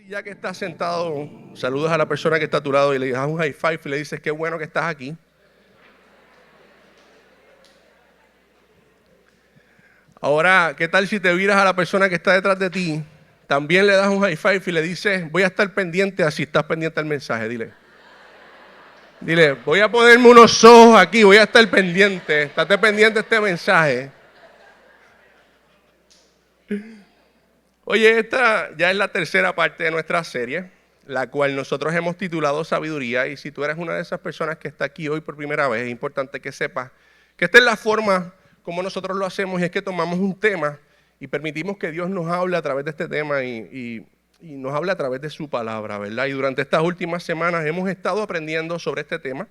Ya que estás sentado, saludas a la persona que está a tu lado y le das un high five y le dices qué bueno que estás aquí. Ahora, ¿qué tal si te viras a la persona que está detrás de ti? También le das un high five y le dices, voy a estar pendiente, así estás pendiente al mensaje. Dile, voy a ponerme unos ojos aquí, voy a estar pendiente, estate pendiente de este mensaje. Oye, esta ya es la tercera parte de nuestra serie, la cual nosotros hemos titulado Sabiduría. Y si tú eres una de esas personas que está aquí hoy por primera vez, es importante que sepas que esta es la forma como nosotros lo hacemos, y es que tomamos un tema y permitimos que Dios nos hable a través de este tema y nos hable a través de su palabra, ¿verdad? Y durante estas últimas semanas hemos estado aprendiendo sobre este tema,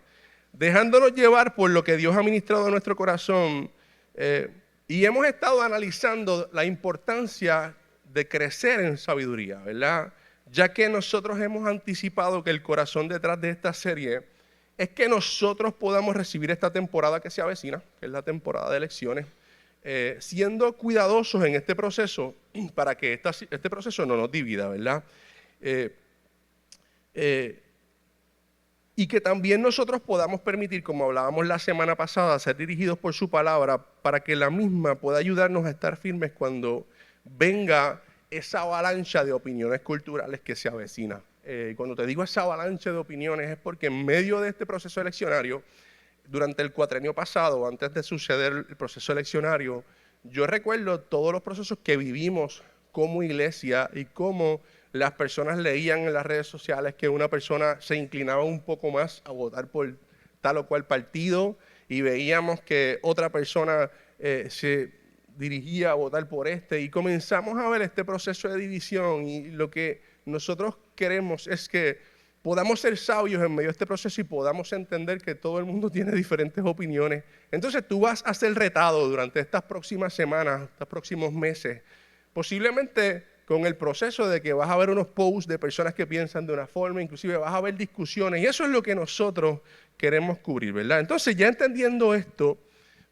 dejándonos llevar por lo que Dios ha ministrado en nuestro corazón. Y hemos estado analizando la importancia de crecer en sabiduría, ¿verdad? Ya que nosotros hemos anticipado que el corazón detrás de esta serie es que nosotros podamos recibir esta temporada que se avecina, que es la temporada de elecciones, siendo cuidadosos en este proceso para que este proceso no nos divida, ¿verdad? Y que también nosotros podamos permitir, como hablábamos la semana pasada, ser dirigidos por su palabra para que la misma pueda ayudarnos a estar firmes cuando venga esa avalancha de opiniones culturales que se avecina. Cuando te digo esa avalancha de opiniones es porque en medio de este proceso eleccionario, durante el cuatrenio pasado, antes de suceder el proceso eleccionario, yo recuerdo todos los procesos que vivimos como iglesia y cómo las personas leían en las redes sociales que una persona se inclinaba un poco más a votar por tal o cual partido, y veíamos que otra persona se dirigía a votar por este, y comenzamos a ver este proceso de división. Y lo que nosotros queremos es que podamos ser sabios en medio de este proceso y podamos entender que todo el mundo tiene diferentes opiniones. Entonces tú vas a ser retado durante estas próximas semanas, estos próximos meses, posiblemente con el proceso de que vas a ver unos posts de personas que piensan de una forma, inclusive vas a ver discusiones, y eso es lo que nosotros queremos cubrir, ¿verdad? Entonces, ya entendiendo esto,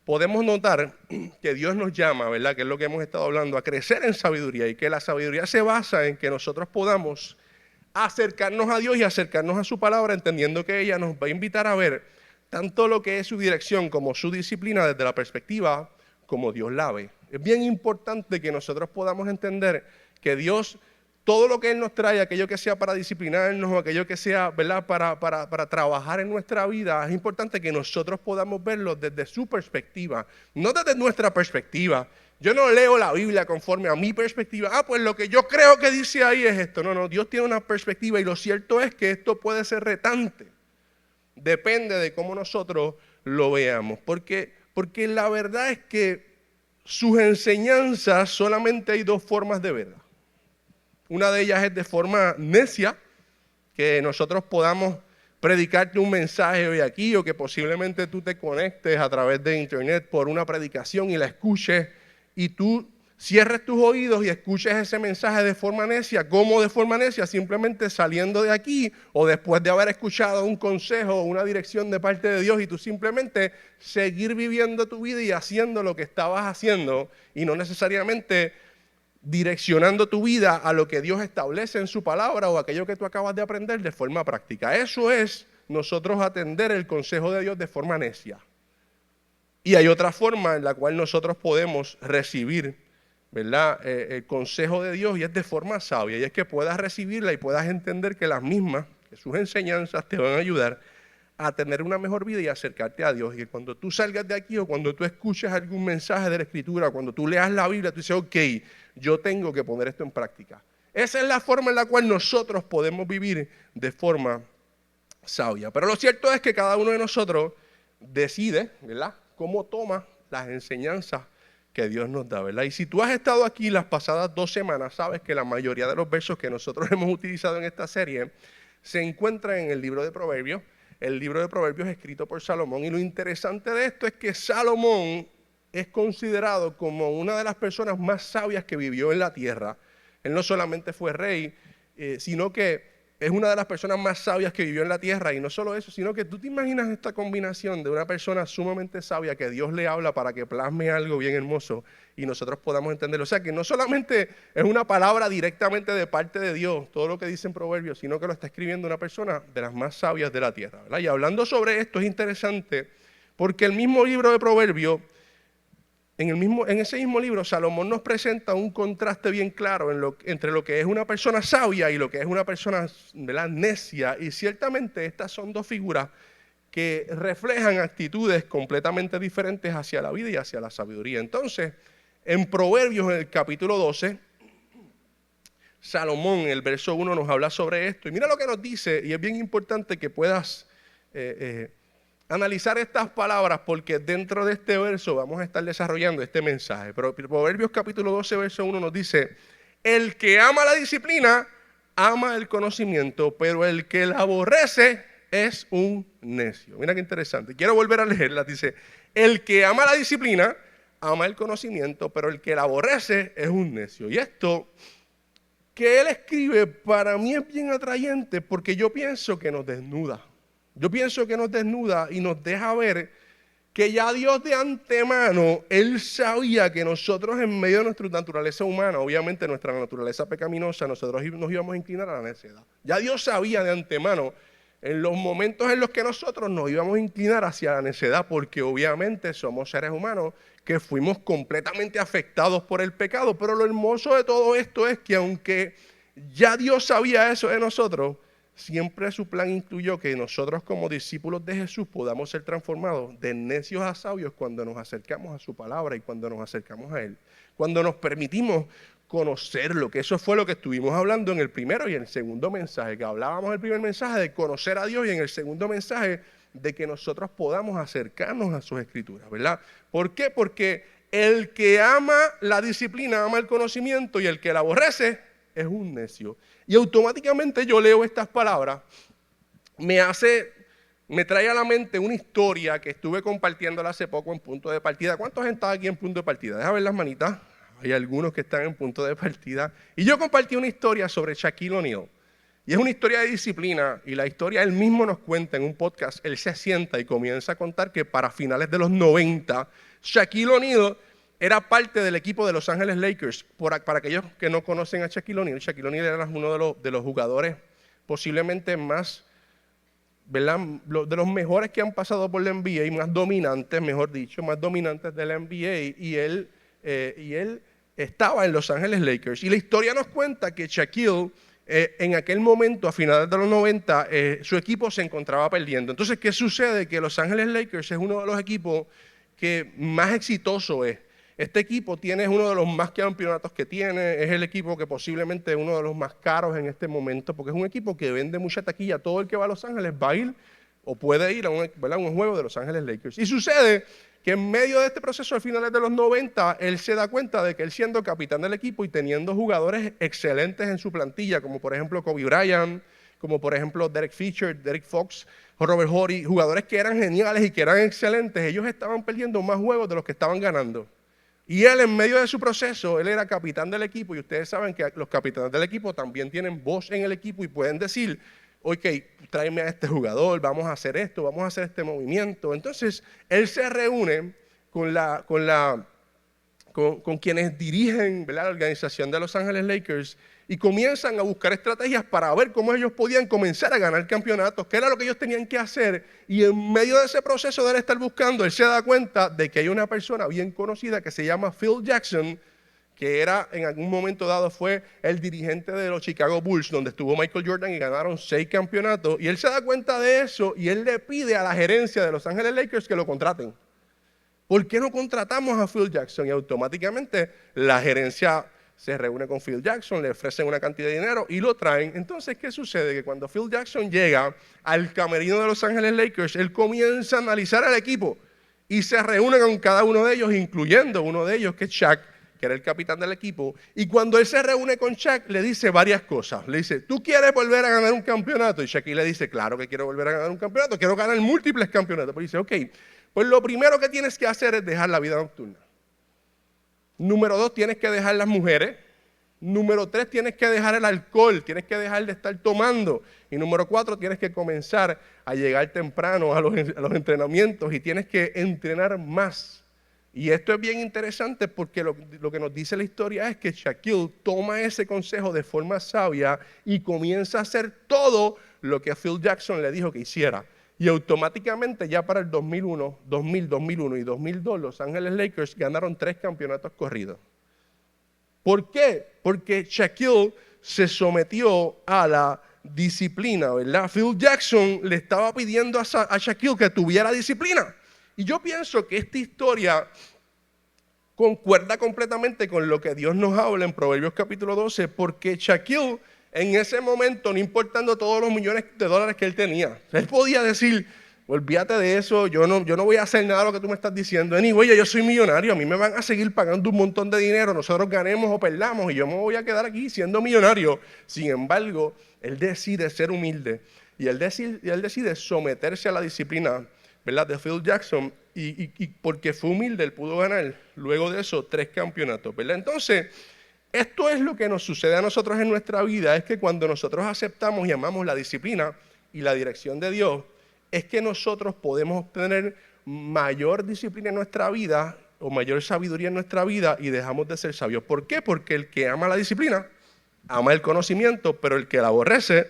podemos notar que Dios nos llama, ¿verdad? Que es lo que hemos estado hablando, a crecer en sabiduría, y que la sabiduría se basa en que nosotros podamos acercarnos a Dios y acercarnos a su palabra, entendiendo que ella nos va a invitar a ver tanto lo que es su dirección como su disciplina desde la perspectiva como Dios la ve. Es bien importante que nosotros podamos entender que Dios, todo lo que Él nos trae, aquello que sea para disciplinarnos o aquello que sea, ¿verdad?, para trabajar en nuestra vida, es importante que nosotros podamos verlo desde su perspectiva, no desde nuestra perspectiva. Yo no leo la Biblia conforme a mi perspectiva. Pues lo que yo creo que dice ahí es esto. No, Dios tiene una perspectiva, y lo cierto es que esto puede ser retante. Depende de cómo nosotros lo veamos. Porque la verdad es que sus enseñanzas solamente hay dos formas de verlas. Una de ellas es de forma necia, que nosotros podamos predicarte un mensaje hoy aquí, o que posiblemente tú te conectes a través de internet por una predicación y la escuches, y tú cierres tus oídos y escuches ese mensaje de forma necia. ¿Cómo de forma necia? Simplemente saliendo de aquí, o después de haber escuchado un consejo o una dirección de parte de Dios, y tú simplemente seguir viviendo tu vida y haciendo lo que estabas haciendo, y no necesariamente direccionando tu vida a lo que Dios establece en su palabra o aquello que tú acabas de aprender de forma práctica. Eso es nosotros atender el consejo de Dios de forma necia. Y hay otra forma en la cual nosotros podemos recibir, ¿verdad?, el consejo de Dios, y es de forma sabia, y es que puedas recibirla y puedas entender que las mismas, que sus enseñanzas te van a ayudar a tener una mejor vida y acercarte a Dios. Y que cuando tú salgas de aquí, o cuando tú escuches algún mensaje de la Escritura, cuando tú leas la Biblia, tú dices, ok, yo tengo que poner esto en práctica. Esa es la forma en la cual nosotros podemos vivir de forma sabia. Pero lo cierto es que cada uno de nosotros decide, ¿verdad?, cómo toma las enseñanzas que Dios nos da, ¿verdad? Y si tú has estado aquí las pasadas 2 semanas, sabes que la mayoría de los versos que nosotros hemos utilizado en esta serie se encuentran en el libro de Proverbios. El libro de Proverbios es escrito por Salomón, y lo interesante de esto es que Salomón es considerado como una de las personas más sabias que vivió en la tierra. Él no solamente fue rey, sino que es una de las personas más sabias que vivió en la tierra, y no solo eso, sino que tú te imaginas esta combinación de una persona sumamente sabia que Dios le habla para que plasme algo bien hermoso y nosotros podamos entenderlo. O sea, que no solamente es una palabra directamente de parte de Dios, todo lo que dice en Proverbios, sino que lo está escribiendo una persona de las más sabias de la tierra, ¿verdad? Y hablando sobre esto es interesante porque el mismo libro de Proverbios, en ese mismo libro, Salomón nos presenta un contraste bien claro entre lo que es una persona sabia y lo que es una persona, ¿verdad?, necia. Y ciertamente estas son dos figuras que reflejan actitudes completamente diferentes hacia la vida y hacia la sabiduría. Entonces, en Proverbios, en el capítulo 12, Salomón, en el verso 1, nos habla sobre esto. Y mira lo que nos dice, y es bien importante que puedas analizar estas palabras, porque dentro de este verso vamos a estar desarrollando este mensaje. Pero Proverbios capítulo 12, verso 1 nos dice: el que ama la disciplina, ama el conocimiento, pero el que la aborrece es un necio. Mira qué interesante. Quiero volver a leerla. Dice: el que ama la disciplina, ama el conocimiento, pero el que la aborrece es un necio. Y esto que él escribe para mí es bien atrayente, porque yo pienso que nos desnuda. Yo pienso que nos desnuda y nos deja ver que ya Dios de antemano, Él sabía que nosotros en medio de nuestra naturaleza humana, obviamente nuestra naturaleza pecaminosa, nosotros nos íbamos a inclinar a la necedad. Ya Dios sabía de antemano en los momentos en los que nosotros nos íbamos a inclinar hacia la necedad, porque obviamente somos seres humanos que fuimos completamente afectados por el pecado. Pero lo hermoso de todo esto es que aunque ya Dios sabía eso de nosotros, siempre su plan incluyó que nosotros como discípulos de Jesús podamos ser transformados de necios a sabios cuando nos acercamos a su palabra y cuando nos acercamos a Él. Cuando nos permitimos conocerlo, que eso fue lo que estuvimos hablando en el primero y en el segundo mensaje, que hablábamos en el primer mensaje de conocer a Dios y en el segundo mensaje de que nosotros podamos acercarnos a sus escrituras, ¿verdad? ¿Por qué? Porque el que ama la disciplina ama el conocimiento y el que la aborrece es un necio. Y automáticamente yo leo estas palabras, me trae a la mente una historia que estuve compartiéndola hace poco en Punto de Partida. ¿Cuántos han estado aquí en Punto de Partida? Deja ver las manitas. Hay algunos que están en Punto de Partida. Y yo compartí una historia sobre Shaquille O'Neal. Y es una historia de disciplina, y la historia él mismo nos cuenta en un podcast. Él se sienta y comienza a contar que para finales de los 90, Shaquille O'Neal era parte del equipo de Los Ángeles Lakers. Para aquellos que no conocen a Shaquille O'Neal era uno de los jugadores posiblemente más, ¿verdad?, de los mejores que han pasado por la NBA y más dominantes, mejor dicho, más dominantes de la NBA. Y él estaba en Los Ángeles Lakers. Y la historia nos cuenta que Shaquille, en aquel momento, a finales de los 90, su equipo se encontraba perdiendo. Entonces, ¿qué sucede? Que Los Ángeles Lakers es uno de los equipos que más exitoso es. Este equipo es uno de los más campeonatos que tiene, es el equipo que posiblemente es uno de los más caros en este momento, porque es un equipo que vende mucha taquilla. Todo el que va a Los Ángeles va a ir o puede ir a un juego de Los Ángeles Lakers. Y sucede que en medio de este proceso, a finales de los 90, él se da cuenta de que él, siendo capitán del equipo y teniendo jugadores excelentes en su plantilla, como por ejemplo Kobe Bryant, como por ejemplo Derek Fisher, Derek Fox, Robert Horry, jugadores que eran geniales y que eran excelentes, ellos estaban perdiendo más juegos de los que estaban ganando. Y él, en medio de su proceso, él era capitán del equipo, y ustedes saben que los capitanes del equipo también tienen voz en el equipo y pueden decir: ok, tráeme a este jugador, vamos a hacer esto, vamos a hacer este movimiento. Entonces, él se reúne con quienes dirigen, ¿verdad?, la organización de Los Ángeles Lakers, y comienzan a buscar estrategias para ver cómo ellos podían comenzar a ganar campeonatos, qué era lo que ellos tenían que hacer. Y en medio de ese proceso de él estar buscando, él se da cuenta de que hay una persona bien conocida que se llama Phil Jackson, que en algún momento dado fue el dirigente de los Chicago Bulls, donde estuvo Michael Jordan y ganaron 6 campeonatos. Y él se da cuenta de eso y él le pide a la gerencia de Los Ángeles Lakers que lo contraten. ¿Por qué no contratamos a Phil Jackson? Y automáticamente la gerencia se reúne con Phil Jackson, le ofrecen una cantidad de dinero y lo traen. Entonces, ¿qué sucede? Que cuando Phil Jackson llega al camerino de Los Ángeles Lakers, él comienza a analizar al equipo y se reúne con cada uno de ellos, incluyendo uno de ellos que es Shaq, que era el capitán del equipo. Y cuando él se reúne con Shaq, le dice varias cosas. Le dice: ¿tú quieres volver a ganar un campeonato? Y Shaquille le dice: claro que quiero volver a ganar un campeonato, quiero ganar múltiples campeonatos. Pero dice: ok, pues lo primero que tienes que hacer es dejar la vida nocturna. Número 2, tienes que dejar las mujeres. Número 3, tienes que dejar el alcohol, tienes que dejar de estar tomando. Y número 4, tienes que comenzar a llegar temprano a los entrenamientos y tienes que entrenar más. Y esto es bien interesante porque lo que nos dice la historia es que Shaquille toma ese consejo de forma sabia y comienza a hacer todo lo que Phil Jackson le dijo que hiciera. Y automáticamente ya para el 2001 y 2002 Los Ángeles Lakers ganaron 3 campeonatos corridos. ¿Por qué? Porque Shaquille se sometió a la disciplina, ¿verdad? Phil Jackson le estaba pidiendo a Shaquille que tuviera disciplina. Y yo pienso que esta historia concuerda completamente con lo que Dios nos habla en Proverbios capítulo 12, porque Shaquille en ese momento, no importando todos los millones de dólares que él tenía, él podía decir, olvídate de eso, yo no voy a hacer nada de lo que tú me estás diciendo. Anyway, yo soy millonario, a mí me van a seguir pagando un montón de dinero, nosotros ganemos o perdamos y yo me voy a quedar aquí siendo millonario. Sin embargo, él decide ser humilde y él decide someterse a la disciplina, ¿verdad?, de Phil Jackson y porque fue humilde, él pudo ganar luego de eso 3 campeonatos, ¿verdad? Entonces, esto es lo que nos sucede a nosotros en nuestra vida, es que cuando nosotros aceptamos y amamos la disciplina y la dirección de Dios, es que nosotros podemos obtener mayor disciplina en nuestra vida o mayor sabiduría en nuestra vida y dejamos de ser sabios. ¿Por qué? Porque el que ama la disciplina, ama el conocimiento, pero el que la aborrece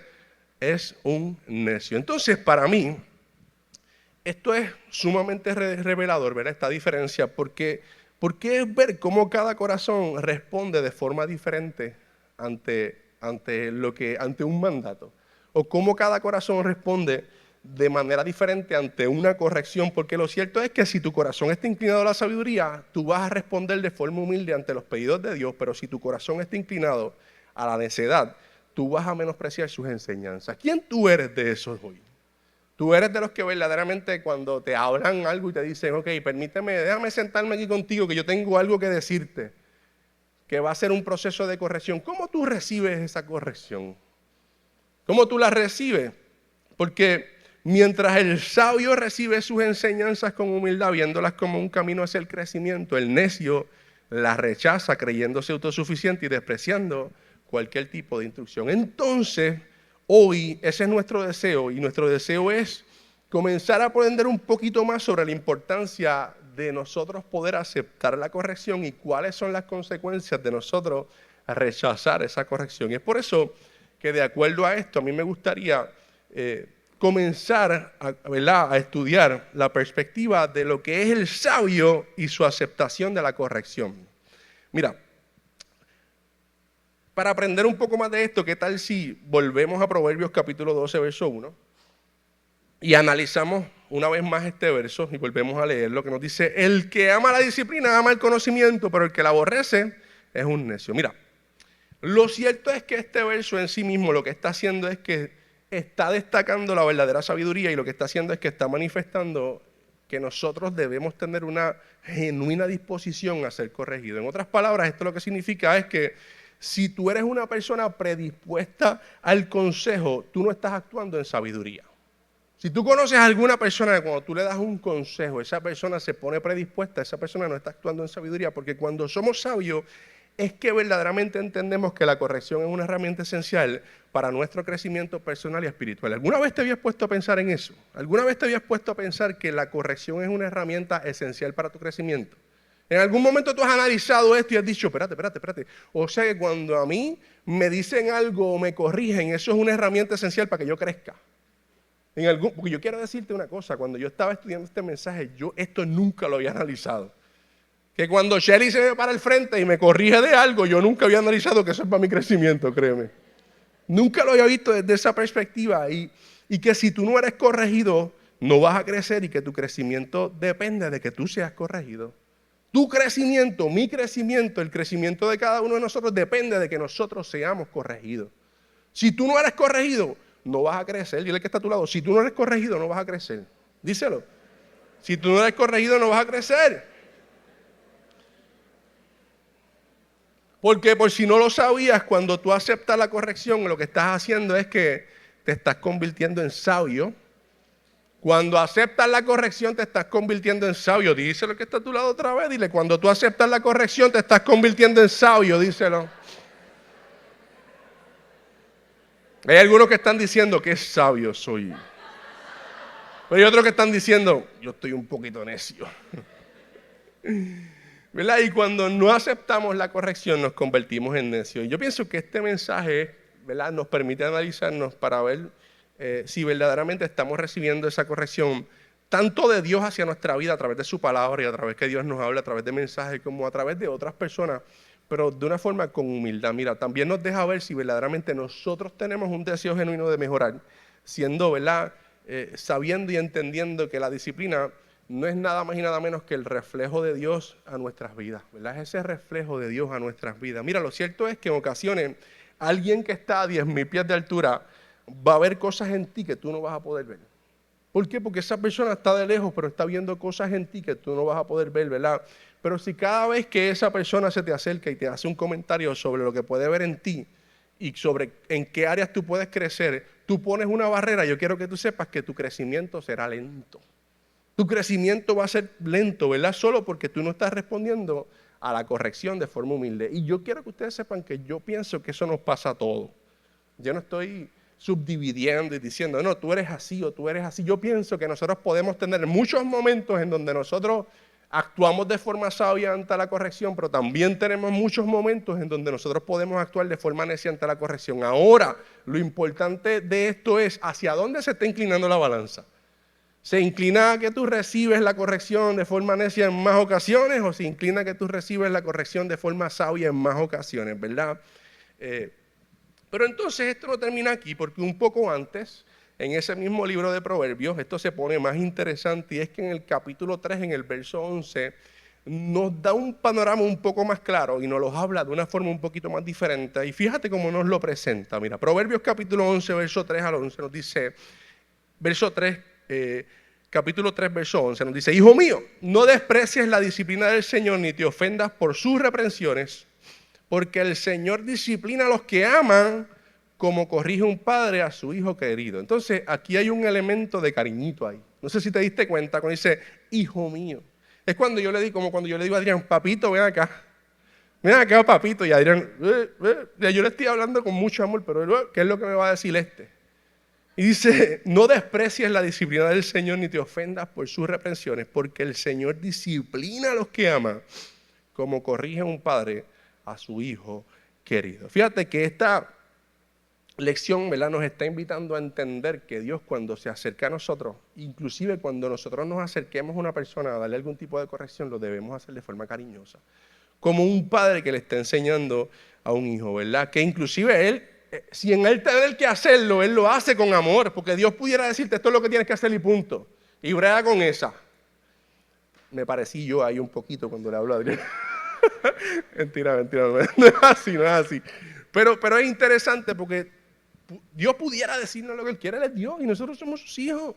es un necio. Entonces, para mí, esto es sumamente revelador, ¿verdad? Esta diferencia, porque es ver cómo cada corazón responde de forma diferente ante un mandato, o cómo cada corazón responde de manera diferente ante una corrección, porque lo cierto es que si tu corazón está inclinado a la sabiduría, tú vas a responder de forma humilde ante los pedidos de Dios, pero si tu corazón está inclinado a la necedad, tú vas a menospreciar sus enseñanzas. ¿Quién tú eres de esos hoy? Tú eres de los que verdaderamente cuando te hablan algo y te dicen, ok, déjame sentarme aquí contigo que yo tengo algo que decirte, que va a ser un proceso de corrección. ¿Cómo tú recibes esa corrección? ¿Cómo tú la recibes? Porque mientras el sabio recibe sus enseñanzas con humildad, viéndolas como un camino hacia el crecimiento, el necio las rechaza creyéndose autosuficiente y despreciando cualquier tipo de instrucción. Entonces, hoy ese es nuestro deseo y nuestro deseo es comenzar a aprender un poquito más sobre la importancia de nosotros poder aceptar la corrección y cuáles son las consecuencias de nosotros rechazar esa corrección. Y es por eso que de acuerdo a esto a mí me gustaría comenzar a estudiar la perspectiva de lo que es el sabio y su aceptación de la corrección. Mira, para aprender un poco más de esto, ¿qué tal si volvemos a Proverbios capítulo 12, verso 1 y analizamos una vez más este verso y volvemos a leer lo que nos dice, el que ama la disciplina ama el conocimiento, pero el que la aborrece es un necio. Mira, lo cierto es que este verso en sí mismo lo que está haciendo es que está destacando la verdadera sabiduría y lo que está haciendo es que está manifestando que nosotros debemos tener una genuina disposición a ser corregidos. En otras palabras, esto lo que significa es que si tú eres una persona predispuesta al consejo, tú no estás actuando en sabiduría. Si tú conoces a alguna persona que cuando tú le das un consejo, esa persona se pone predispuesta, esa persona no está actuando en sabiduría, porque cuando somos sabios es que verdaderamente entendemos que la corrección es una herramienta esencial para nuestro crecimiento personal y espiritual. ¿Alguna vez te habías puesto a pensar en eso? ¿Alguna vez te habías puesto a pensar que la corrección es una herramienta esencial para tu crecimiento? En algún momento tú has analizado esto y has dicho, espérate. O sea que cuando a mí me dicen algo o me corrigen, eso es una herramienta esencial para que yo crezca. Porque yo quiero decirte una cosa, cuando yo estaba estudiando este mensaje, yo esto nunca lo había analizado. Que cuando Shelly se ve para el frente y me corrige de algo, yo nunca había analizado que eso es para mi crecimiento, créeme. Nunca lo había visto desde esa perspectiva y que si tú no eres corregido, no vas a crecer y que tu crecimiento depende de que tú seas corregido. Tu crecimiento, mi crecimiento, el crecimiento de cada uno de nosotros depende de que nosotros seamos corregidos. Si tú no eres corregido, no vas a crecer. Dile que está a tu lado, si tú no eres corregido, no vas a crecer. Díselo. Si tú no eres corregido, no vas a crecer. Porque por si no lo sabías, cuando tú aceptas la corrección, lo que estás haciendo es que te estás convirtiendo en sabio. Cuando aceptas la corrección, te estás convirtiendo en sabio. Díselo que está a tu lado otra vez. Dile, cuando tú aceptas la corrección, te estás convirtiendo en sabio. Díselo. Hay algunos que están diciendo que sabio soy. Pero hay otros que están diciendo, yo estoy un poquito necio. ¿Verdad? Y cuando no aceptamos la corrección nos convertimos en necios. Y yo pienso que este mensaje, ¿verdad?, nos permite analizarnos para ver si verdaderamente estamos recibiendo esa corrección, tanto de Dios hacia nuestra vida a través de su palabra y a través que Dios nos habla, a través de mensajes, como a través de otras personas, pero de una forma con humildad. Mira, también nos deja ver si verdaderamente nosotros tenemos un deseo genuino de mejorar, siendo, ¿verdad?, sabiendo y entendiendo que la disciplina no es nada más y nada menos que el reflejo de Dios a nuestras vidas, ¿verdad? Es ese reflejo de Dios a nuestras vidas. Mira, lo cierto es que en ocasiones alguien que está a 10,000 pies de altura va a ver cosas en ti que tú no vas a poder ver. ¿Por qué? Porque esa persona está de lejos, pero está viendo cosas en ti que tú no vas a poder ver, ¿verdad? Pero si cada vez que esa persona se te acerca y te hace un comentario sobre lo que puede ver en ti y sobre en qué áreas tú puedes crecer, tú pones una barrera, yo quiero que tú sepas que tu crecimiento será lento. Tu crecimiento va a ser lento, ¿verdad? Solo porque tú no estás respondiendo a la corrección de forma humilde. Y yo quiero que ustedes sepan que yo pienso que eso nos pasa a todos. Yo no estoy subdividiendo y diciendo, no, tú eres así o tú eres así. Yo pienso que nosotros podemos tener muchos momentos en donde nosotros actuamos de forma sabia ante la corrección, pero también tenemos muchos momentos en donde nosotros podemos actuar de forma necia ante la corrección. Ahora, lo importante de esto es hacia dónde se está inclinando la balanza. ¿Se inclina a que tú recibes la corrección de forma necia en más ocasiones o se inclina a que tú recibes la corrección de forma sabia en más ocasiones, verdad? Pero entonces esto no termina aquí porque un poco antes, en ese mismo libro de Proverbios, esto se pone más interesante y es que en el capítulo 3, en el verso 11, nos da un panorama un poco más claro y nos lo habla de una forma un poquito más diferente. Y fíjate cómo nos lo presenta. Mira, Proverbios capítulo 11, verso 3 al 11 nos dice, verso 3, capítulo 3, verso 11, nos dice, hijo mío, no desprecies la disciplina del Señor ni te ofendas por sus reprensiones, porque el Señor disciplina a los que aman como corrige un padre a su hijo querido. Entonces, aquí hay un elemento de cariñito ahí. No sé si te diste cuenta cuando dice, hijo mío. Es cuando yo le digo, como cuando yo le digo a Adrián, papito, ven acá. Ven acá, papito. Y Adrián, yo le estoy hablando con mucho amor, pero ¿qué es lo que me va a decir este? Y dice, no desprecies la disciplina del Señor ni te ofendas por sus reprensiones, porque el Señor disciplina a los que ama, como corrige un padre a su hijo querido. Fíjate que esta lección, ¿verdad?, nos está invitando a entender que Dios cuando se acerca a nosotros, inclusive cuando nosotros nos acerquemos a una persona a darle algún tipo de corrección, lo debemos hacer de forma cariñosa. Como un padre que le está enseñando a un hijo, ¿verdad? Que inclusive él, si en él tiene que hacerlo, él lo hace con amor, porque Dios pudiera decirte, esto es lo que tienes que hacer y punto. Y brega con esa. Me parecí yo ahí un poquito cuando le hablo a Adrián. Mentira, no es así, no es así. Pero es interesante porque Dios pudiera decirnos lo que Él quiere, Él es Dios y nosotros somos sus hijos.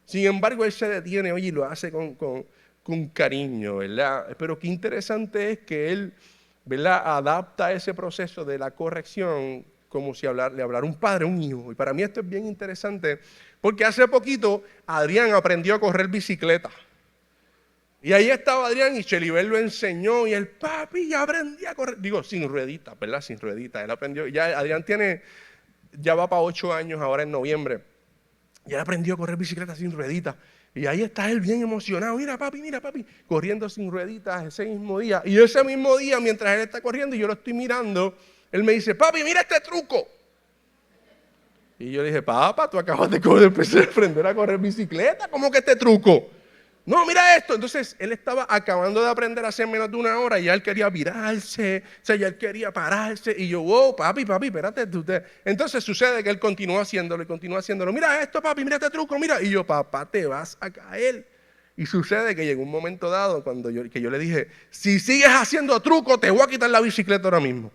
Sin embargo, Él se detiene, oye, y lo hace con cariño, ¿verdad? Pero qué interesante es que Él, ¿verdad?, adapta ese proceso de la corrección como si le hablara un padre a un hijo. Y para mí esto es bien interesante porque hace poquito Adrián aprendió a correr bicicleta. Y ahí estaba Adrián y Chelibel lo enseñó y el papi ya aprendía a correr. Digo, sin rueditas, ¿verdad? Sin rueditas. Él aprendió, ya Adrián ya va para 8 años ahora en noviembre. Y él aprendió a correr bicicleta sin rueditas. Y ahí está él bien emocionado. Mira papi, corriendo sin rueditas ese mismo día. Y ese mismo día, mientras él está corriendo y yo lo estoy mirando, él me dice, papi, mira este truco. Y yo le dije, papá, tú acabas de empezar a aprender a correr bicicleta. ¿Cómo que este truco? No, mira esto. Entonces, él estaba acabando de aprender hace menos de una hora y ya él quería virarse, o sea, ya él quería pararse. Y yo, wow, papi, espérate. Entonces sucede que él continúa haciéndolo y continúa haciéndolo. Mira esto, papi, mira este truco, mira. Y yo, papá, te vas a caer. Y sucede que llegó un momento dado que yo le dije, si sigues haciendo truco, te voy a quitar la bicicleta ahora mismo.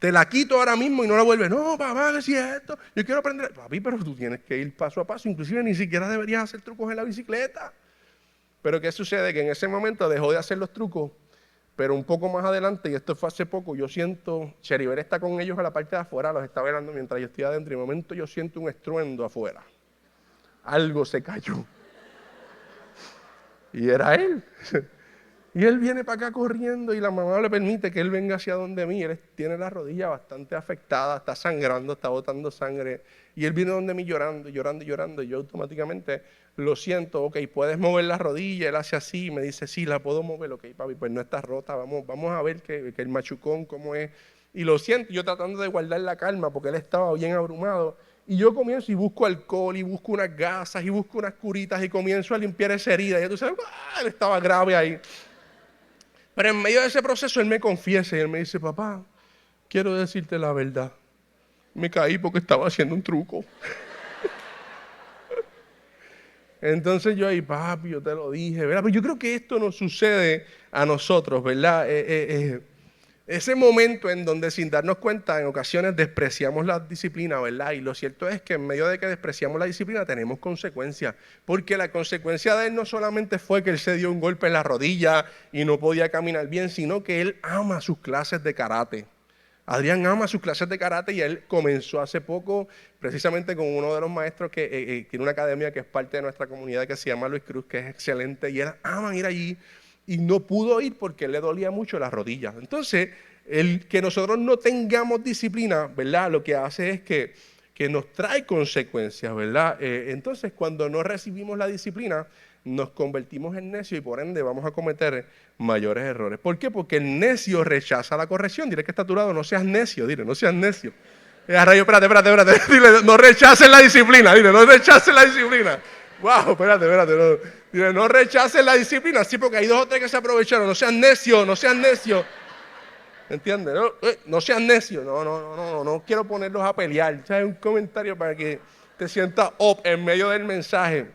Te la quito ahora mismo y no la vuelves. No, papá, ¿qué si es esto? Yo quiero aprender. Papi, pero tú tienes que ir paso a paso. Inclusive ni siquiera deberías hacer trucos en la bicicleta. Pero ¿qué sucede? Que en ese momento dejó de hacer los trucos, pero un poco más adelante, y esto fue hace poco, yo siento, Cheribel está con ellos a la parte de afuera, los está velando mientras yo estoy adentro, y de momento yo siento un estruendo afuera. Algo se cayó. Y era él. Y él viene para acá corriendo y la mamá le permite que él venga hacia donde mí. Él tiene la rodilla bastante afectada, está sangrando, está botando sangre. Y él viene donde mí llorando, llorando, llorando. Y yo automáticamente lo siento, ok, ¿puedes mover la rodilla? Él hace así, me dice, sí, la puedo mover, ok, papi, pues no está rota, vamos a ver que el machucón cómo es. Y lo siento, yo tratando de guardar la calma porque él estaba bien abrumado. Y yo comienzo y busco alcohol y busco unas gasas y busco unas curitas y comienzo a limpiar esa herida. Y tú sabes, él estaba grave ahí. Pero en medio de ese proceso él me confiesa y él me dice, papá, quiero decirte la verdad. Me caí porque estaba haciendo un truco. Entonces yo ahí, papi, yo te lo dije, ¿verdad? Pero yo creo que esto nos sucede a nosotros, ¿verdad? Ese momento en donde sin darnos cuenta en ocasiones despreciamos la disciplina, ¿verdad? Y lo cierto es que en medio de que despreciamos la disciplina tenemos consecuencias, porque la consecuencia de él no solamente fue que él se dio un golpe en la rodilla y no podía caminar bien, sino que él ama sus clases de karate. Adrián ama sus clases de karate y él comenzó hace poco precisamente con uno de los maestros que tiene una academia que es parte de nuestra comunidad que se llama Luis Cruz, que es excelente, y él ama ir allí y no pudo ir porque le dolía mucho las rodillas. Entonces, el que nosotros no tengamos disciplina, ¿verdad? Lo que hace es que nos trae consecuencias, ¿verdad? Entonces, cuando no recibimos la disciplina, nos convertimos en necios y por ende vamos a cometer mayores errores. ¿Por qué? Porque el necio rechaza la corrección. Dile que está a tu lado, no seas necio, dile, no seas necio. Rayo, espérate. Dile, no rechaces la disciplina, dile, no rechaces la disciplina. Wow, espérate. No. Dile, no rechaces la disciplina. Sí, porque hay dos o tres que se aprovecharon. No seas necio, no seas necio. ¿Entiendes? No seas necio. No quiero ponerlos a pelear. ¿Sabes? Un comentario para que te sientas up en medio del mensaje.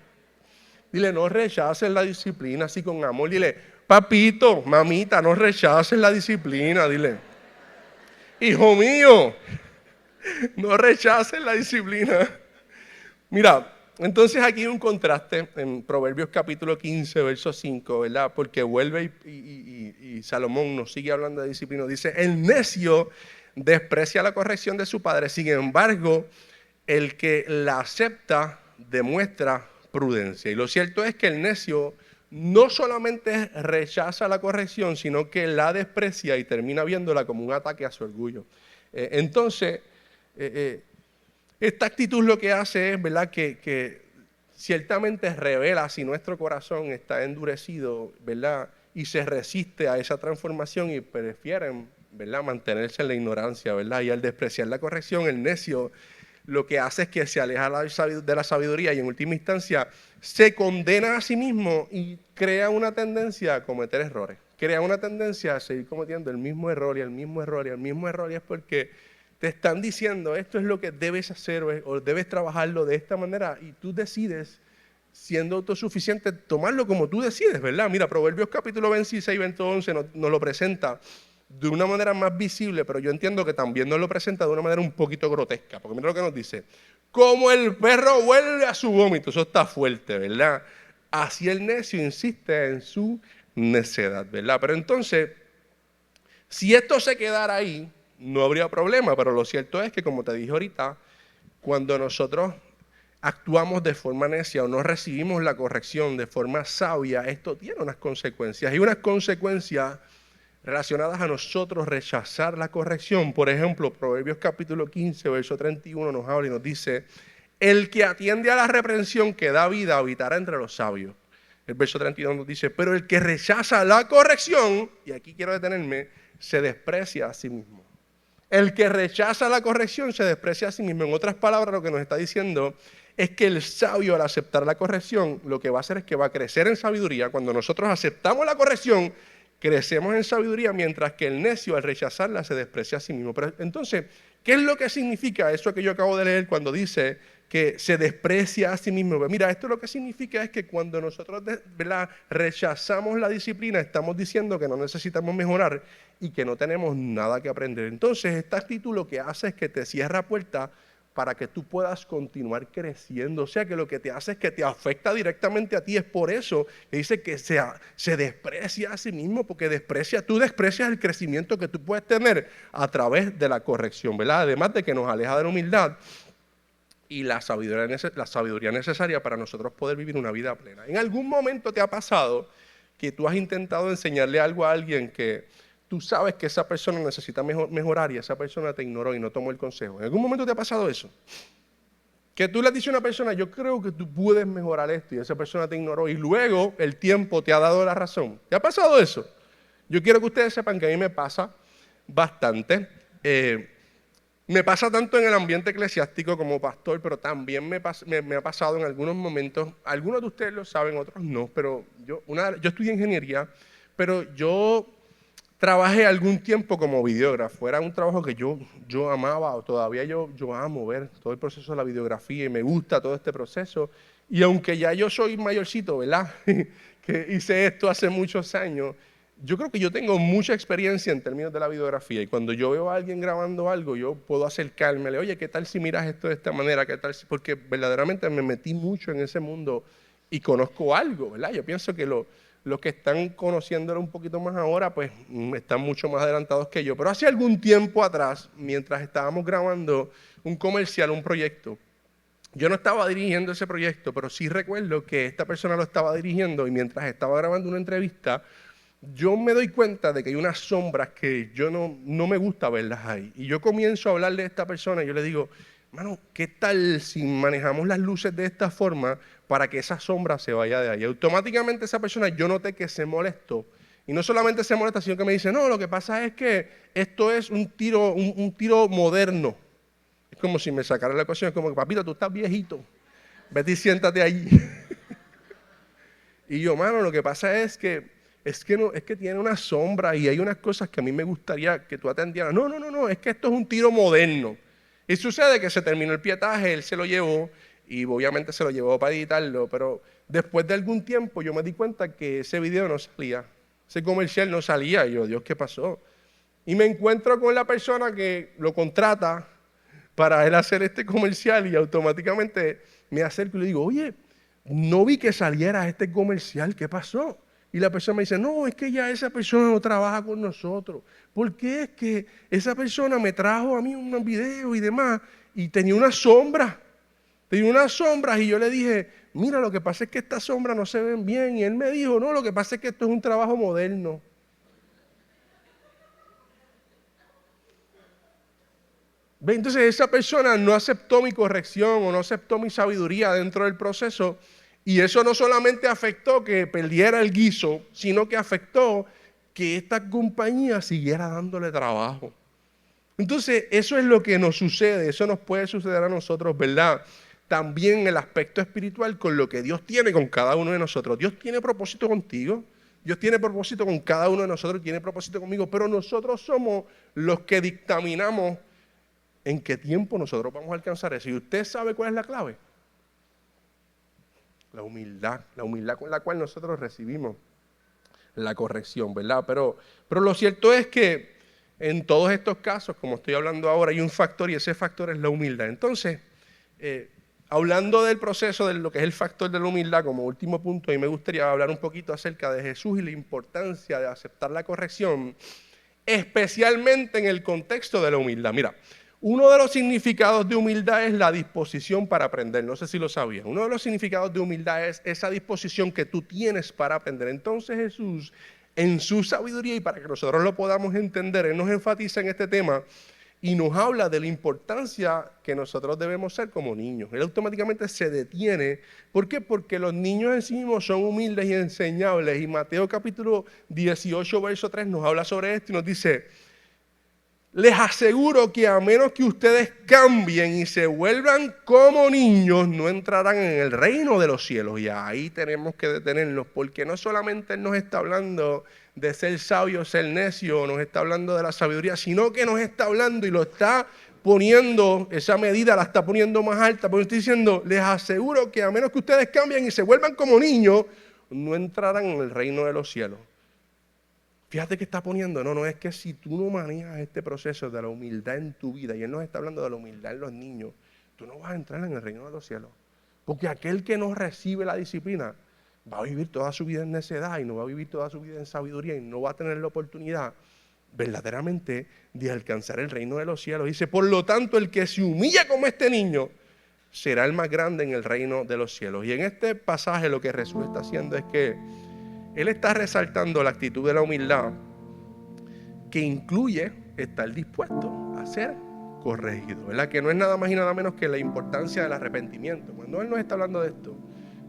Dile, no rechaces la disciplina así con amor. Dile, papito, mamita, no rechaces la disciplina. Dile, hijo mío, no rechaces la disciplina. Mira, entonces aquí hay un contraste en Proverbios capítulo 15, verso 5, ¿verdad? Porque vuelve y Salomón nos sigue hablando de disciplina. Dice, el necio desprecia la corrección de su padre, sin embargo, el que la acepta demuestra prudencia. Y lo cierto es que el necio no solamente rechaza la corrección, sino que la desprecia y termina viéndola como un ataque a su orgullo. Entonces, esta actitud lo que hace es, ¿verdad?, que ciertamente revela si nuestro corazón está endurecido, ¿verdad?, y se resiste a esa transformación y prefieren, ¿verdad?, mantenerse en la ignorancia, ¿verdad? Y al despreciar la corrección, el necio lo que hace es que se aleja de la sabiduría y en última instancia se condena a sí mismo y crea una tendencia a cometer errores. Crea una tendencia a seguir cometiendo el mismo error y el mismo error y el mismo error, y es porque te están diciendo esto es lo que debes hacer o debes trabajarlo de esta manera y tú decides, siendo autosuficiente, tomarlo como tú decides, ¿verdad? Mira, Proverbios capítulo 26, 11 nos lo presenta de una manera más visible, pero yo entiendo que también nos lo presenta de una manera un poquito grotesca, porque mira lo que nos dice, como el perro vuelve a su vómito, eso está fuerte, ¿verdad? Así el necio insiste en su necedad, ¿verdad? Pero entonces, si esto se quedara ahí, no habría problema, pero lo cierto es que, como te dije ahorita, cuando nosotros actuamos de forma necia o no recibimos la corrección de forma sabia, esto tiene unas consecuencias, y unas consecuencias relacionadas a nosotros rechazar la corrección. Por ejemplo, Proverbios capítulo 15, verso 31 nos habla y nos dice, el que atiende a la reprensión que da vida habitará entre los sabios. El verso 32 nos dice, pero el que rechaza la corrección, y aquí quiero detenerme, se desprecia a sí mismo. El que rechaza la corrección se desprecia a sí mismo. En otras palabras, lo que nos está diciendo es que el sabio, al aceptar la corrección, lo que va a hacer es que va a crecer en sabiduría. Cuando nosotros aceptamos la corrección, crecemos en sabiduría, mientras que el necio, al rechazarla, se desprecia a sí mismo. Pero entonces, ¿qué es lo que significa eso que yo acabo de leer cuando dice que se desprecia a sí mismo? Pues mira, esto lo que significa es que cuando nosotros, ¿verdad?, rechazamos la disciplina, estamos diciendo que no necesitamos mejorar y que no tenemos nada que aprender. Entonces, esta actitud lo que hace es que te cierra puertas para que tú puedas continuar creciendo. O sea, que lo que te hace es que te afecta directamente a ti. Es por eso que dice que se desprecia a sí mismo, porque tú desprecias el crecimiento que tú puedes tener a través de la corrección, ¿verdad? Además de que nos aleja de la humildad y la sabiduría necesaria para nosotros poder vivir una vida plena. ¿En algún momento te ha pasado que tú has intentado enseñarle algo a alguien que tú sabes que esa persona necesita mejorar y esa persona te ignoró y no tomó el consejo? ¿En algún momento te ha pasado eso? Que tú le has dicho a una persona, yo creo que tú puedes mejorar esto, y esa persona te ignoró y luego el tiempo te ha dado la razón. ¿Te ha pasado eso? Yo quiero que ustedes sepan que a mí me pasa bastante. Me pasa tanto en el ambiente eclesiástico como pastor, pero también me ha pasado en algunos momentos. Algunos de ustedes lo saben, otros no, pero yo estudié ingeniería, pero yo trabajé algún tiempo como videógrafo. Era un trabajo que yo amaba, o todavía yo amo ver todo el proceso de la videografía y me gusta todo este proceso. Y aunque ya yo soy mayorcito, ¿verdad? Que hice esto hace muchos años, yo creo que yo tengo mucha experiencia en términos de la videografía. Y cuando yo veo a alguien grabando algo, yo puedo acercarme, oye, ¿qué tal si miras esto de esta manera? ¿Qué tal si? Porque verdaderamente me metí mucho en ese mundo y conozco algo, ¿verdad? Yo pienso que los que están conociéndolo un poquito más ahora, pues están mucho más adelantados que yo. Pero hace algún tiempo atrás, mientras estábamos grabando un comercial, un proyecto, yo no estaba dirigiendo ese proyecto, pero sí recuerdo que esta persona lo estaba dirigiendo y mientras estaba grabando una entrevista, yo me doy cuenta de que hay unas sombras que yo no me gusta verlas ahí. Y yo comienzo a hablarle a esta persona y yo le digo, mano, ¿qué tal si manejamos las luces de esta forma para que esa sombra se vaya de ahí? Automáticamente esa persona, yo noté que se molestó. Y no solamente se molesta, sino que me dice, no, lo que pasa es que esto es un tiro moderno. Es como si me sacara la ecuación, es como que, papito, tú estás viejito, vete y siéntate allí. Y yo, mano, lo que pasa es que tiene una sombra y hay unas cosas que a mí me gustaría que tú atendieras. No, es que esto es un tiro moderno. Y sucede que se terminó el pietaje, él se lo llevó y obviamente se lo llevó para editarlo, pero después de algún tiempo yo me di cuenta que ese video no salía, ese comercial no salía. Y yo, Dios, ¿qué pasó? Y me encuentro con la persona que lo contrata para él hacer este comercial y automáticamente me acerco y le digo, oye, no vi que saliera este comercial, ¿qué pasó? Y la persona me dice, no, es que ya esa persona no trabaja con nosotros. Porque es que esa persona me trajo a mí un video y demás y tenía unas sombras. Tenía unas sombras y yo le dije, mira, lo que pasa es que estas sombras no se ven bien. Y él me dijo, no, lo que pasa es que esto es un trabajo moderno. ¿Ve? Entonces esa persona no aceptó mi corrección o no aceptó mi sabiduría dentro del proceso y eso no solamente afectó que perdiera el guiso, sino que afectó que esta compañía siguiera dándole trabajo. Entonces eso es lo que nos sucede, eso nos puede suceder a nosotros, ¿verdad? También en el aspecto espiritual con lo que Dios tiene con cada uno de nosotros. Dios tiene propósito contigo, Dios tiene propósito con cada uno de nosotros, tiene propósito conmigo, pero nosotros somos los que dictaminamos ¿en qué tiempo nosotros vamos a alcanzar eso? ¿Y usted sabe cuál es la clave? La humildad con la cual nosotros recibimos la corrección, ¿verdad? Pero lo cierto es que en todos estos casos, como estoy hablando ahora, hay un factor y ese factor es la humildad. Entonces, hablando del proceso de lo que es el factor de la humildad como último punto, y me gustaría hablar un poquito acerca de Jesús y la importancia de aceptar la corrección, especialmente en el contexto de la humildad. Mira, uno de los significados de humildad es la disposición para aprender. No sé si lo sabían. Uno de los significados de humildad es esa disposición que tú tienes para aprender. Entonces Jesús, en su sabiduría y para que nosotros lo podamos entender, Él nos enfatiza en este tema y nos habla de la importancia que nosotros debemos ser como niños. Él automáticamente se detiene. ¿Por qué? Porque los niños en sí mismos son humildes y enseñables. Y Mateo capítulo 18, verso 3 nos habla sobre esto y nos dice, les aseguro que a menos que ustedes cambien y se vuelvan como niños, no entrarán en el reino de los cielos. Y ahí tenemos que detenernos, porque no solamente Él nos está hablando de ser sabio, ser necio, nos está hablando de la sabiduría, sino que nos está hablando y lo está poniendo, esa medida la está poniendo más alta, porque está diciendo, les aseguro que a menos que ustedes cambien y se vuelvan como niños, no entrarán en el reino de los cielos. Fíjate que está poniendo, no, es que si tú no manejas este proceso de la humildad en tu vida, y Él nos está hablando de la humildad en los niños, tú no vas a entrar en el reino de los cielos. Porque aquel que no recibe la disciplina va a vivir toda su vida en necedad y no va a vivir toda su vida en sabiduría y no va a tener la oportunidad verdaderamente de alcanzar el reino de los cielos. Dice, por lo tanto, el que se humilla como este niño será el más grande en el reino de los cielos. Y en este pasaje lo que Jesús está haciendo es que Él está resaltando la actitud de la humildad, que incluye estar dispuesto a ser corregido, ¿verdad? Que no es nada más y nada menos que la importancia del arrepentimiento. Cuando Él nos está hablando de esto,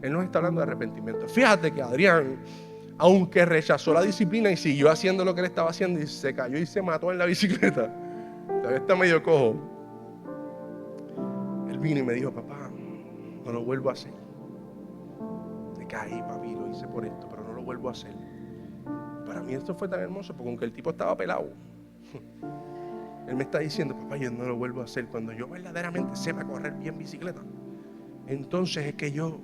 Él nos está hablando de arrepentimiento. Fíjate que Adrián, aunque rechazó la disciplina y siguió haciendo lo que él estaba haciendo y se cayó y se mató en la bicicleta, todavía está medio cojo, él vino y me dijo: papá, no lo vuelvo a hacer. Me caí, papi, lo hice por esto, pero no lo vuelvo a hacer. Para mí esto fue tan hermoso, porque aunque el tipo estaba pelado, él me está diciendo: papá, yo no lo vuelvo a hacer. Cuando yo verdaderamente sepa correr bien bicicleta, entonces es que yo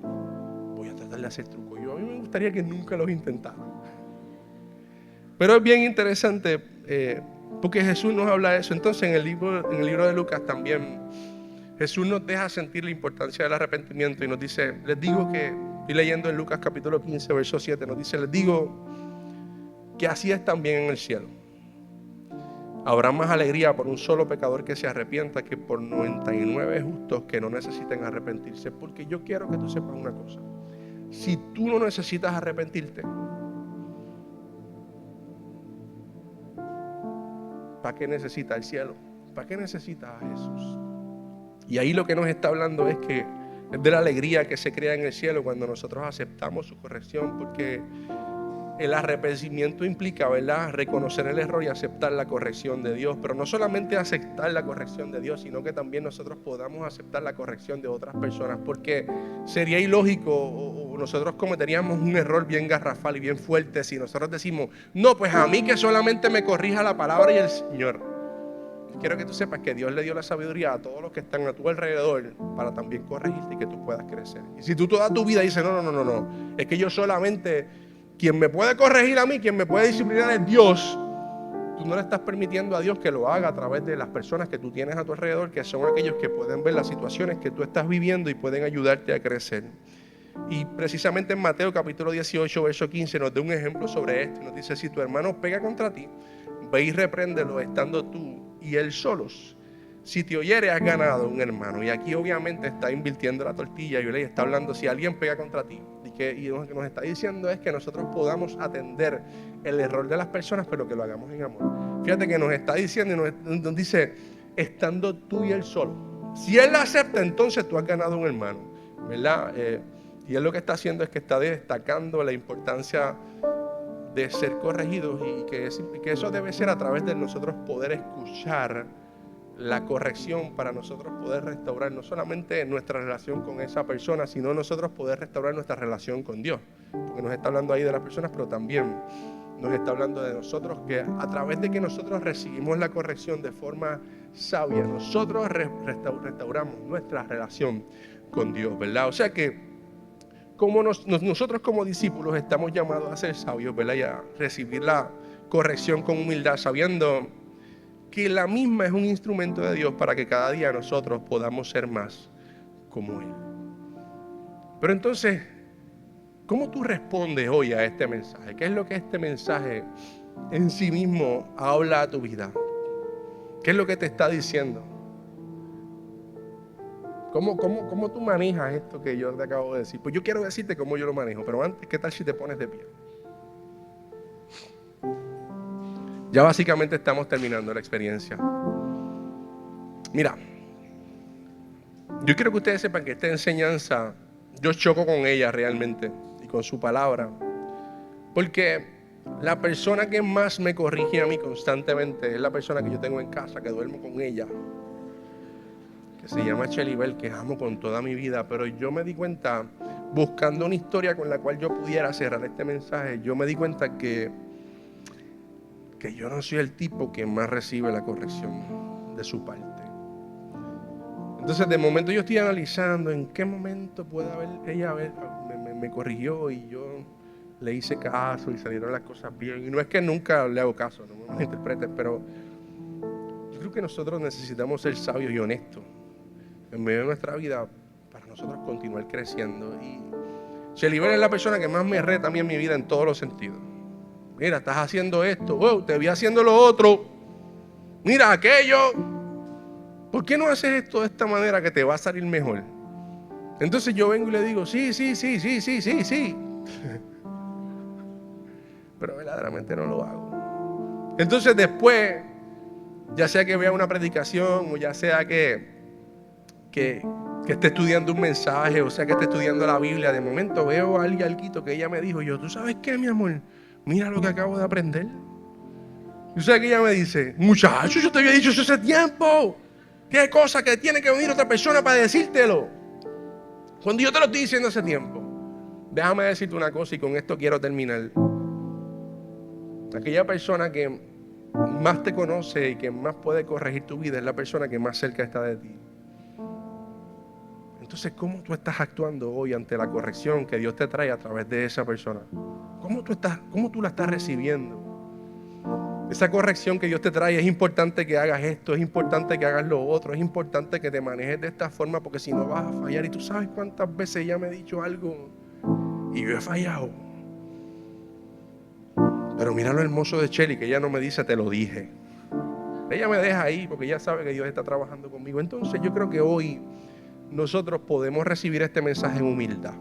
voy a tratar de hacer trucos. A mí me gustaría que nunca los intentara. Pero es bien interesante porque Jesús nos habla de eso. Entonces en el libro de Lucas también Jesús nos deja sentir la importancia del arrepentimiento y nos dice, les digo que, estoy leyendo en Lucas capítulo 15 verso 7, nos dice: les digo que así es también en el cielo. Habrá más alegría por un solo pecador que se arrepienta que por 99 justos que no necesiten arrepentirse. Porque yo quiero que tú sepas una cosa: si tú no necesitas arrepentirte, ¿para qué necesitas el cielo? ¿Para qué necesitas a Jesús? Y ahí lo que nos está hablando es que es de la alegría que se crea en el cielo cuando nosotros aceptamos su corrección, porque el arrepentimiento implica, ¿verdad?, reconocer el error y aceptar la corrección de Dios. Pero no solamente aceptar la corrección de Dios, sino que también nosotros podamos aceptar la corrección de otras personas, porque sería ilógico o nosotros cometeríamos un error bien garrafal y bien fuerte si nosotros decimos: no, pues a mí que solamente me corrija la palabra y el Señor. Quiero que tú sepas que Dios le dio la sabiduría a todos los que están a tu alrededor para también corregirte y que tú puedas crecer. Y si tú toda tu vida dices: no, es que yo solamente, quien me puede corregir a mí, quien me puede disciplinar es Dios, tú no le estás permitiendo a Dios que lo haga a través de las personas que tú tienes a tu alrededor, que son aquellos que pueden ver las situaciones que tú estás viviendo y pueden ayudarte a crecer. Y precisamente en Mateo capítulo 18 verso 15 nos da un ejemplo sobre esto. Nos dice: si tu hermano pega contra ti, ve y repréndelo estando tú y él solos. Si te oyere, has ganado un hermano. Y aquí obviamente está invirtiendo la tortilla y le está hablando: si alguien pega contra ti, y lo que nos está diciendo es que nosotros podamos atender el error de las personas, pero que lo hagamos en amor. Fíjate que nos está diciendo y nos dice: estando tú y él solo. Si él la acepta, entonces tú has ganado un hermano, ¿verdad? Y él lo que está haciendo es que está destacando la importancia de ser corregidos y que eso debe ser a través de nosotros poder escuchar la corrección, para nosotros poder restaurar no solamente nuestra relación con esa persona, sino nosotros poder restaurar nuestra relación con Dios. Porque nos está hablando ahí de las personas, pero también nos está hablando de nosotros, que a través de que nosotros recibimos la corrección de forma sabia, nosotros restauramos nuestra relación con Dios, ¿verdad? O sea que como nosotros como discípulos estamos llamados a ser sabios, ¿verdad? Y a recibir la corrección con humildad, sabiendo que la misma es un instrumento de Dios para que cada día nosotros podamos ser más como Él. Pero entonces, ¿cómo tú respondes hoy a este mensaje? ¿Qué es lo que este mensaje en sí mismo habla a tu vida? ¿Qué es lo que te está diciendo? ¿Cómo tú manejas esto que yo te acabo de decir? Pues yo quiero decirte cómo yo lo manejo, pero antes, ¿qué tal si te pones de pie? Ya básicamente estamos terminando la experiencia. Mira, yo quiero que ustedes sepan que esta enseñanza, yo choco con ella realmente y con su palabra, porque la persona que más me corrige a mí constantemente es la persona que yo tengo en casa, que duermo con ella, que se llama Chelibel, que amo con toda mi vida. Pero yo me di cuenta, buscando una historia con la cual yo pudiera cerrar este mensaje, yo me di cuenta que yo no soy el tipo que más recibe la corrección de su parte. Entonces de momento yo estoy analizando en qué momento puede ella me corrigió y yo le hice caso y salieron las cosas bien. Y no es que nunca le hago caso, no me malinterpretes, pero yo creo que nosotros necesitamos ser sabios y honestos en medio de nuestra vida para nosotros continuar creciendo. Y Chelibel es la persona que más me reta a mí en mi vida en todos los sentidos. Mira, estás haciendo esto, te vi haciendo lo otro, mira aquello, ¿por qué no haces esto de esta manera que te va a salir mejor? Entonces yo vengo y le digo: sí. pero verdaderamente no lo hago. Entonces después, ya sea que vea una predicación o ya sea que esté estudiando un mensaje, o sea que esté estudiando la Biblia, de momento veo a alguien que ella me dijo, ¿tú sabes qué, mi amor? Mira lo que acabo de aprender. ¿Y sabes que ella me dice? Muchacho, yo te había dicho eso hace tiempo. ¿Qué cosa que tiene que venir otra persona para decírtelo? Cuando yo te lo estoy diciendo hace tiempo. Déjame decirte una cosa y con esto quiero terminar. Aquella persona que más te conoce y que más puede corregir tu vida es la persona que más cerca está de ti. Entonces, ¿cómo tú estás actuando hoy ante la corrección que Dios te trae a través de esa persona? ¿Cómo tú la estás recibiendo? Esa corrección que Dios te trae, es importante que hagas esto, es importante que hagas lo otro, es importante que te manejes de esta forma, porque si no vas a fallar. Y tú sabes cuántas veces ella me ha dicho algo y yo he fallado. Pero mira lo hermoso de Shelly, que ella no me dice te lo dije. Ella me deja ahí porque ella sabe que Dios está trabajando conmigo. Entonces yo creo que hoy nosotros podemos recibir este mensaje en humildad.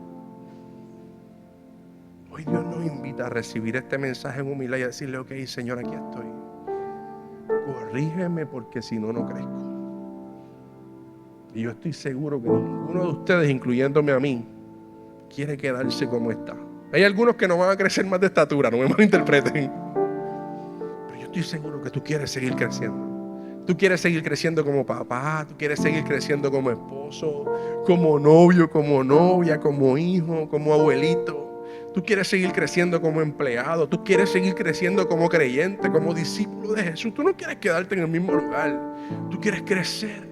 Hoy Dios nos invita a recibir este mensaje en humildad y a decirle, ok, Señor, aquí estoy. Corrígeme porque si no, no crezco. Y yo estoy seguro que ninguno de ustedes, incluyéndome a mí, quiere quedarse como está. Hay algunos que no van a crecer más de estatura, no me malinterpreten. Pero yo estoy seguro que tú quieres seguir creciendo. Tú quieres seguir creciendo como papá, tú quieres seguir creciendo como esposo, como novio, como novia, como hijo, como abuelito. Tú quieres seguir creciendo como empleado, tú quieres seguir creciendo como creyente, como discípulo de Jesús. Tú no quieres quedarte en el mismo lugar, tú quieres crecer.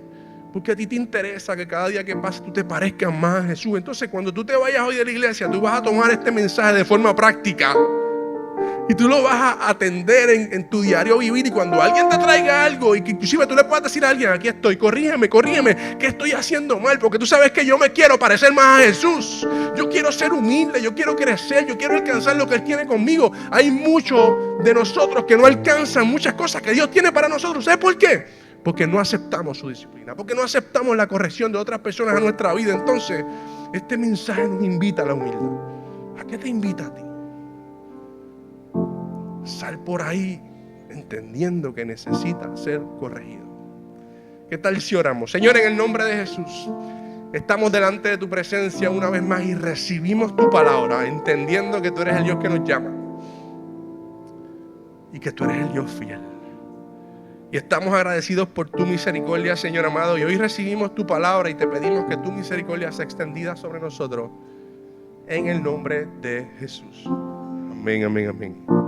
Porque a ti te interesa que cada día que pase tú te parezcas más a Jesús. Entonces cuando tú te vayas hoy de la iglesia, tú vas a tomar este mensaje de forma práctica. Y tú lo vas a atender en tu diario vivir. Y cuando alguien te traiga algo, y que inclusive tú le puedas decir a alguien, aquí estoy, corrígeme, ¿qué estoy haciendo mal? Porque tú sabes que yo me quiero parecer más a Jesús. Yo quiero ser humilde, yo quiero crecer, yo quiero alcanzar lo que Él tiene conmigo. Hay muchos de nosotros que no alcanzan muchas cosas que Dios tiene para nosotros. ¿Sabes por qué? Porque no aceptamos su disciplina, porque no aceptamos la corrección de otras personas a nuestra vida. Entonces, este mensaje nos invita a la humildad. ¿A qué te invita a ti? Sal por ahí entendiendo que necesita ser corregido. ¿Qué tal si oramos? Señor, en el nombre de Jesús, estamos delante de tu presencia una vez más y recibimos tu palabra, entendiendo que tú eres el Dios que nos llama y que tú eres el Dios fiel. Y estamos agradecidos por tu misericordia, Señor amado. Y hoy recibimos tu palabra y te pedimos que tu misericordia sea extendida sobre nosotros en el nombre de Jesús. Amén, amén, amén.